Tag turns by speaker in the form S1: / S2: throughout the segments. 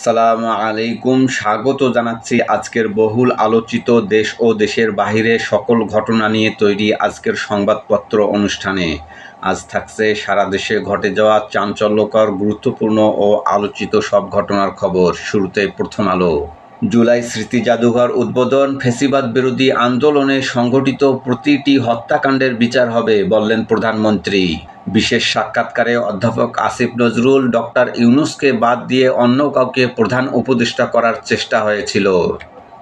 S1: আসসালামু আলাইকুম। স্বাগত জানাচ্ছি আজকের বহুল আলোচিত দেশ ও দেশের বাহিরে সকল ঘটনা নিয়ে তৈরি আজকের সংবাদপত্র অনুষ্ঠানে। আজ থাকছে সারা দেশে ঘটে যাওয়া চাঞ্চল্যকর, গুরুত্বপূর্ণ ও আলোচিত সব ঘটনার খবর। শুরুতে প্রথম আলো। জুলাই স্মৃতি জাদুঘর উদ্বোধন। ফ্যাসিবাদ বিরোধী আন্দোলনে সংঘটিত প্রতিটি হত্যাকাণ্ডের বিচার হবে, বললেন প্রধানমন্ত্রী। বিশেষ সাক্ষাৎকারে অধ্যাপক আসিফ নজরুল, ডক্টর ইউনূসকে বাদ দিয়ে অন্য কাউকে প্রধান উপদেষ্টা করার চেষ্টা হয়েছিল।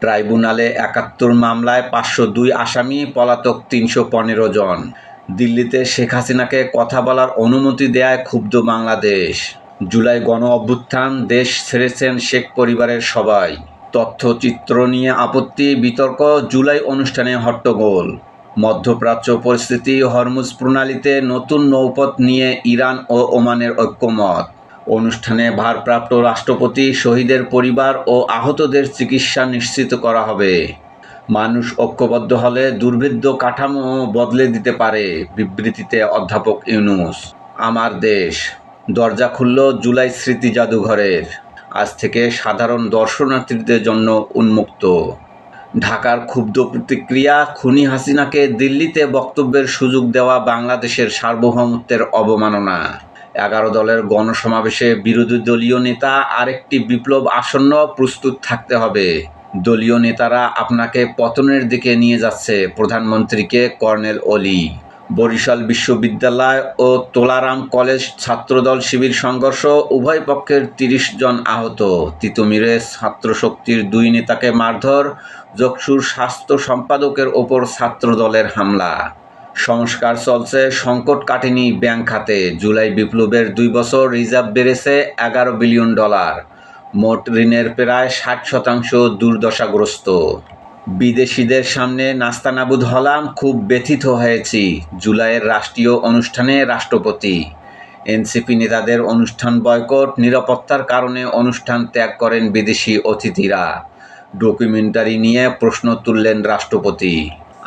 S1: ট্রাইব্যুনালে ৭১ মামলায় ৫০২ আসামি, পলাতক ৩১৫ জন। দিল্লিতে শেখ হাসিনাকে কথা বলার অনুমতি দেয়ায় ক্ষুব্ধ বাংলাদেশ। জুলাই গণ অভ্যুত্থান, দেশ ছেড়েছেন শেখ পরিবারের সবাই। তথ্যচিত্র নিয়ে আপত্তি, বিতর্ক, জুলাই অনুষ্ঠানে হট্টগোল। মধ্যপ্রাচ্য পরিস্থিতি, হরমুজ প্রণালীতে নতুন নৌপথ নিয়ে ইরান ও ওমানের ঐক্যমত। অনুষ্ঠানে ভারপ্রাপ্ত রাষ্ট্রপতি, শহীদের পরিবার ও আহতদের চিকিৎসা নিশ্চিত করা হবে। মানুষ ঐক্যবদ্ধ হলে দুর্ভেদ্য কাঠামো বদলে দিতে পারে, বিবৃতিতে অধ্যাপক ইউনূস। আমার দেশ, দরজা খুলল জুলাই স্মৃতি জাদুঘরের। আজ থেকে সাধারণ দর্শনার্থীদের জন্য উন্মুক্ত। ঢাকার ক্ষুব্ধ প্রতিক্রিয়া, খুনি হাসিনাকে দিল্লিতে বক্তব্যের সুযোগ দেওয়া বাংলাদেশের সার্বভৌমত্বের অবমাননা। ১১ দলের গণসমাবেশে বিরোধী দলীয় নেতা, আরেকটি বিপ্লব আসন্ন, প্রস্তুত থাকতে হবে। দলীয় নেতারা আপনাকে পতনের দিকে নিয়ে যাচ্ছে, প্রধানমন্ত্রীকে কর্নেল অলি। বরিশাল বিশ্ববিদ্যালয় ও তোলারাম কলেজ ছাত্রদল শিবির সংঘর্ষ, উভয় পক্ষের ৩০ জন আহত। তিতুমিরে ছাত্রশক্তির ২ নেতাকে মারধর, যশোর স্বাস্থ্য সম্পাদকের ওপর ছাত্রদলের হামলা। সংস্কার চলছে, সংকট কাটেনি ব্যাংক খাতে। জুলাই বিপ্লবের ২ বছর, রিজার্ভ বেড়েছে $১১ বিলিয়ন। মোট ঋণের প্রায় ৬০% দুর্দশাগ্রস্ত। বিদেশিদের সামনে নাস্তানাবুদ হলাম, খুব ব্যথিত হয়েছি। জুলাইয়ের রাষ্ট্রীয় অনুষ্ঠানে রাষ্ট্রপতি। এনসিপি নেতাদের অনুষ্ঠান বয়কট, নিরাপত্তার কারণে অনুষ্ঠান ত্যাগ করেন বিদেশি অতিথিরা। ডকুমেন্টারি নিয়ে প্রশ্ন তুললেন রাষ্ট্রপতি।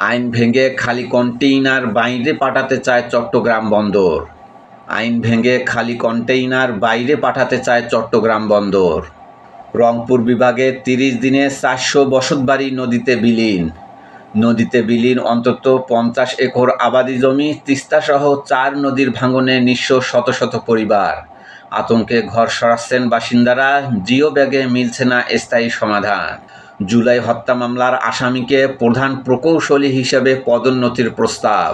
S1: আইন ভেঙে খালি কন্টেইনার বাইরে পাঠাতে চায় চট্টগ্রাম বন্দর। আইন ভেঙে খালি কন্টেইনার বাইরে পাঠাতে চায় চট্টগ্রাম বন্দর। রংপুর বিভাগে ৩০ দিনে ৪০০ বসতবাড়ি নদীতে বিলীন। নদীতে বিলীন অন্তত ৫০ একর আবাদি জমি। তিস্তাসহ ৪ নদীর ভাঙনে নিঃস্ব শত শত পরিবার। আতঙ্কে ঘর সরাচ্ছেন বাসিন্দারা। জিও ব্যাগে মিলছে না স্থায়ী সমাধান। জুলাই হত্যা মামলার আসামিকে প্রধান প্রকৌশলী হিসেবে পদোন্নতির প্রস্তাব।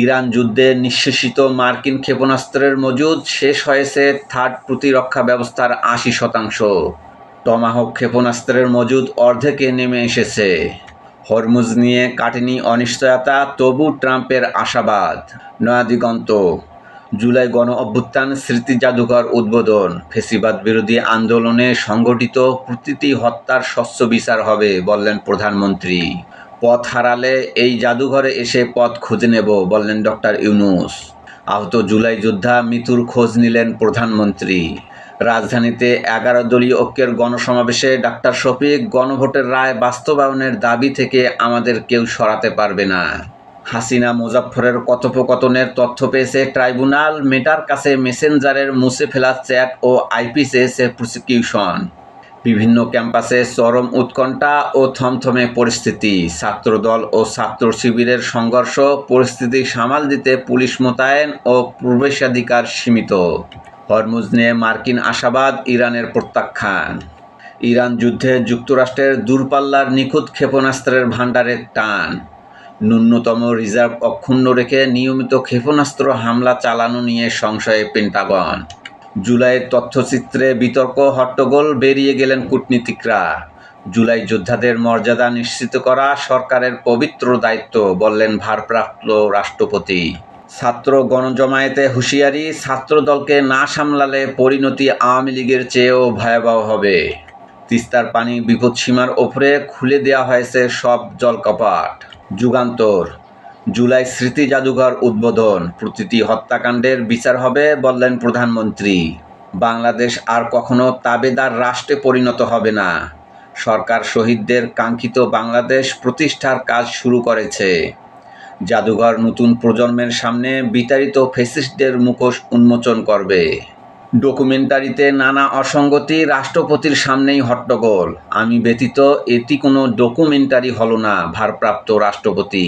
S1: ইরান যুদ্ধে নিঃশেষিত মার্কিন ক্ষেপণাস্ত্রের মজুদ, শেষ হয়েছে থার্ড প্রতিরক্ষা ব্যবস্থার ৮০%। টমাহক ক্ষেপণাস্ত্রের মজুদ অর্ধেকে নেমে এসেছে। হরমুজ নিয়ে কাটেনি অনিশ্চয়তা, তবু ট্রাম্পের আশাবাদ। নয়াদিগন্ত। জুলাই গণ অভ্যুত্থান স্মৃতি জাদুঘর উদ্বোধন। ফ্যাসিবাদ বিরোধী আন্দোলনে সংঘটিত প্রতিটি হত্যার স্বচ্ছ বিচার হবে, বললেন প্রধানমন্ত্রী। পথ হারালে এই জাদুঘরে এসে পথ খুঁজে নেব, বললেন ডক্টর ইউনূস। আহত জুলাই যোদ্ধা মৃত্যুর খোঁজ নিলেন প্রধানমন্ত্রী। রাজধানীতে ১১ দলীয় ঐক্যের গণসমাবেশে ডাক্তার শফিক, গণভোটের রায় বাস্তবায়নের দাবি থেকে আমাদের কেউ সরাতে পারবে না। হাসিনা মোজাফফরের কথোপকথনের তথ্য পেয়েছে ট্রাইব্যুনাল। মেটার কাছে মেসেঞ্জারের মুছে ফেলা চ্যাট ও আইপি চেয়েছে প্রসিকিউশন। বিভিন্ন ক্যাম্পাসে চরম উৎকণ্ঠা ও থমথমে পরিস্থিতি। ছাত্রদল ও ছাত্র শিবিরের সংঘর্ষ, পরিস্থিতি সামাল দিতে পুলিশ মোতায়েন ও প্রবেশাধিকার সীমিত। হরমুজ নিয়ে মার্কিন আশাবাদ, ইরানের প্রত্যাখ্যান। ইরান যুদ্ধে যুক্তরাষ্ট্রের দূরপাল্লার নিখুঁত ক্ষেপণাস্ত্রের ভাণ্ডারের টান। ন্যূনতম রিজার্ভ অক্ষুণ্ণ রেখে নিয়মিত ক্ষেপণাস্ত্র হামলা চালানো নিয়ে সংশয়ে পেন্টাগন। জুলাইয়ের তথ্যচিত্রে বিতর্ক, হট্টগোল, বেরিয়ে গেলেন কূটনীতিকরা। জুলাই যোদ্ধাদের মর্যাদা নিশ্চিত করা সরকারের পবিত্র দায়িত্ব, বললেন ভারপ্রাপ্ত রাষ্ট্রপতি। ছাত্র গণজমায়েতে হুঁশিয়ারি, ছাত্রদলকে না সামলালে পরিণতি আওয়ামী লীগের চেয়েও ভয়াবহ হবে। তিস্তার পানি বিপদসীমার ওপরে, খুলে দেওয়া হয়েছে সব জলকপাট। যুগান্তর। জুলাই স্মৃতি জাদুঘর উদ্বোধন। প্রতিটি হত্যাকাণ্ডের বিচার হবে, বললেন প্রধানমন্ত্রী। বাংলাদেশ আর কখনো তাবেদার রাষ্ট্রে পরিণত হবে না। সরকার শহীদদের কাঙ্ক্ষিত বাংলাদেশ প্রতিষ্ঠার কাজ শুরু করেছে। জাদুঘর নতুন প্রজন্মের সামনে বিতাড়িত ফ্যাসিস্টদের মুখোশ উন্মোচন করবে। ডকুমেন্টারিতে নানা অসঙ্গতি, রাষ্ট্রপতির সামনেই হট্টগোল। আমি ব্যতীত এটি কোনো ডকুমেন্টারি হলো না, ভারপ্রাপ্ত রাষ্ট্রপতি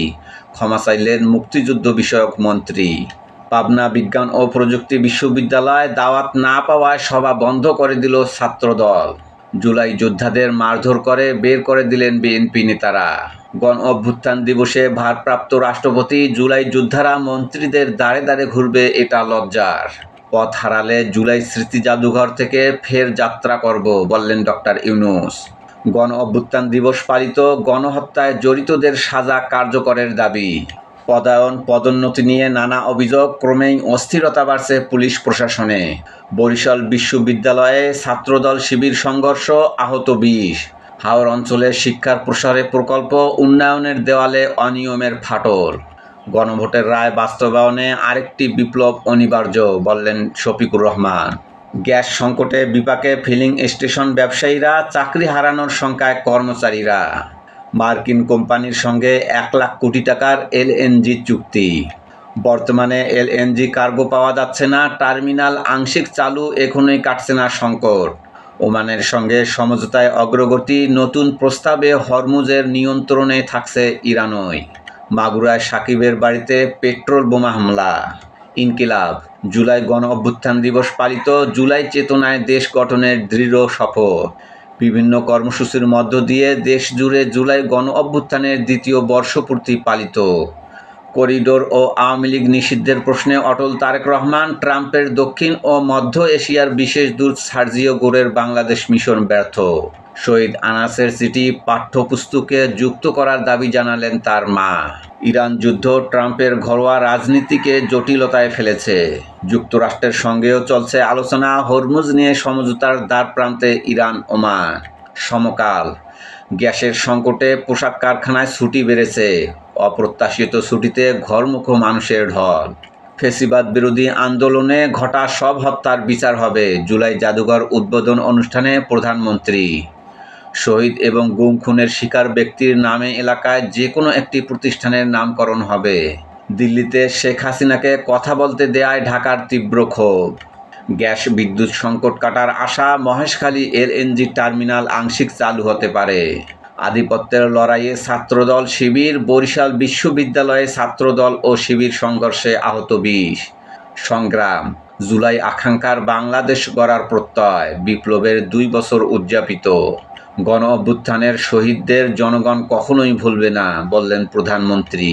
S1: ক্ষমা চাইলেন মুক্তিযুদ্ধ বিষয়ক মন্ত্রী। পাবনা বিজ্ঞান ও প্রযুক্তি বিশ্ববিদ্যালয় দাওয়াত না পাওয়ায় সভা বন্ধ করে দিল ছাত্রদল। জুলাই যোদ্ধাদের মারধর করে বের করে দিলেন বিএনপি নেতারা। গণ অভ্যুত্থান দিবসে ভারপ্রাপ্ত রাষ্ট্রপতি জুলাই যোদ্ধারা মন্ত্রীদের দাঁড়ে দাঁড়ে ঘুরবে, এটা লজ্জার। পথ হারালে জুলাই স্মৃতি জাদুঘর থেকে ফের যাত্রা করব, বললেন ডক্টর ইউনূস। গণ অভ্যুত্থান দিবস পালিত, গণহত্যায় জড়িতদের সাজা কার্যকরের দাবি। পদায়ন পদোন্নতি নিয়ে নানা অভিযোগ, ক্রমেই অস্থিরতা বাড়ছে পুলিশ প্রশাসনে। বরিশাল বিশ্ববিদ্যালয়ে ছাত্রদল শিবির সংঘর্ষ, আহত 20। হাওর অঞ্চলে শিক্ষার প্রসারে প্রকল্প উন্নয়নের দেওয়ালে অনিয়মের ফাটল। গণভোটের রায় বাস্তবায়নে আরেকটি বিপ্লব অনিবার্য, বললেন শফিকুর রহমান। গ্যাস সংকটে বিপাকে ফিলিং স্টেশন ব্যবসায়ীরা, চাকরি হারানোর শঙ্কায় কর্মচারীরা। মার্কিন কোম্পানির সঙ্গে 1 লাখ কোটি টাকার এলএনজি চুক্তি। বর্তমানে এলএনজি কার্গো পাওয়া যাচ্ছে না, টার্মিনাল আংশিক চালু, এখনোই কাটছে না সংকট। ওমানের সঙ্গে সমঝোতায় অগ্রগতি, নতুন প্রস্তাবে হরমুজের নিয়ন্ত্রণে থাকছে ইরানই। মাগুরায় সাকিবের বাড়িতে পেট্রোল বোমা হামলা। ইনকিলাব, জুলাই গণ অভ্যুত্থান দিবস পালিত, জুলাই চেতনায় দেশ গঠনের দৃঢ় শপথ। বিভিন্ন কর্মসূচির মধ্য দিয়ে দেশ জুড়ে জুলাই গণ অভ্যুত্থানের দ্বিতীয় বর্ষপূর্তি পালিত। করিডোর ও আওয়ামী লীগ নিষিদ্ধের প্রশ্নে অটল তারেক রহমান। ট্রাম্পের দক্ষিণ ও মধ্য এশিয়ার বিশেষ দূত সার্জিও গোরের বাংলাদেশ মিশন ব্যর্থ। শহীদ আনাসের চিঠি পাঠ্যপুস্তকে যুক্ত করার দাবি জানালেন তার মা। ইরান যুদ্ধ ট্রাম্পের ঘরোয়া রাজনীতিকে জটিলতায় ফেলেছে। যুক্তরাষ্ট্রের সঙ্গেও চলছে আলোচনা, হরমুজ নিয়ে সমঝোতার দ্বারপ্রান্তে ইরান ওমান। সমকাল, গ্যাসের সংকটে পোশাক কারখানায় ছুটি বেড়েছে, অপ্রত্যাশিত ছুটিতে ঘরমুখো মানুষের ঢল। ফ্যাসিবাদ বিরোধী আন্দোলনে ঘটা সব হত্যার বিচার হবে, জুলাই জাদুঘর উদ্বোধন অনুষ্ঠানে প্রধানমন্ত্রী। শহীদ এবং গুম খুনের শিকার ব্যক্তির নামে এলাকায় যে কোনো একটি প্রতিষ্ঠানের নামকরণ হবে। দিল্লিতে শেখ হাসিনাকে কথা বলতে দেয়ায় ঢাকার তীব্র ক্ষোভ। গ্যাস বিদ্যুৎ সংকট কাটার আশা, মহেশখালী এলএনজি টার্মিনাল আংশিক চালু হতে পারে। আধিপত্যের লড়াইয়ে ছাত্রদল শিবির, বরিশাল বিশ্ববিদ্যালয়ে ছাত্রদল ও শিবির সংঘর্ষে আহত 20। সংগ্রাম, জুলাই আকাঙ্ক্ষার বাংলাদেশ গড়ার প্রত্যয়, বিপ্লবের 2 বছর উদযাপিত। গণ অভ্যুত্থানের শহীদদের জনগণ কখনোই ভুলবে না, বললেন প্রধানমন্ত্রী।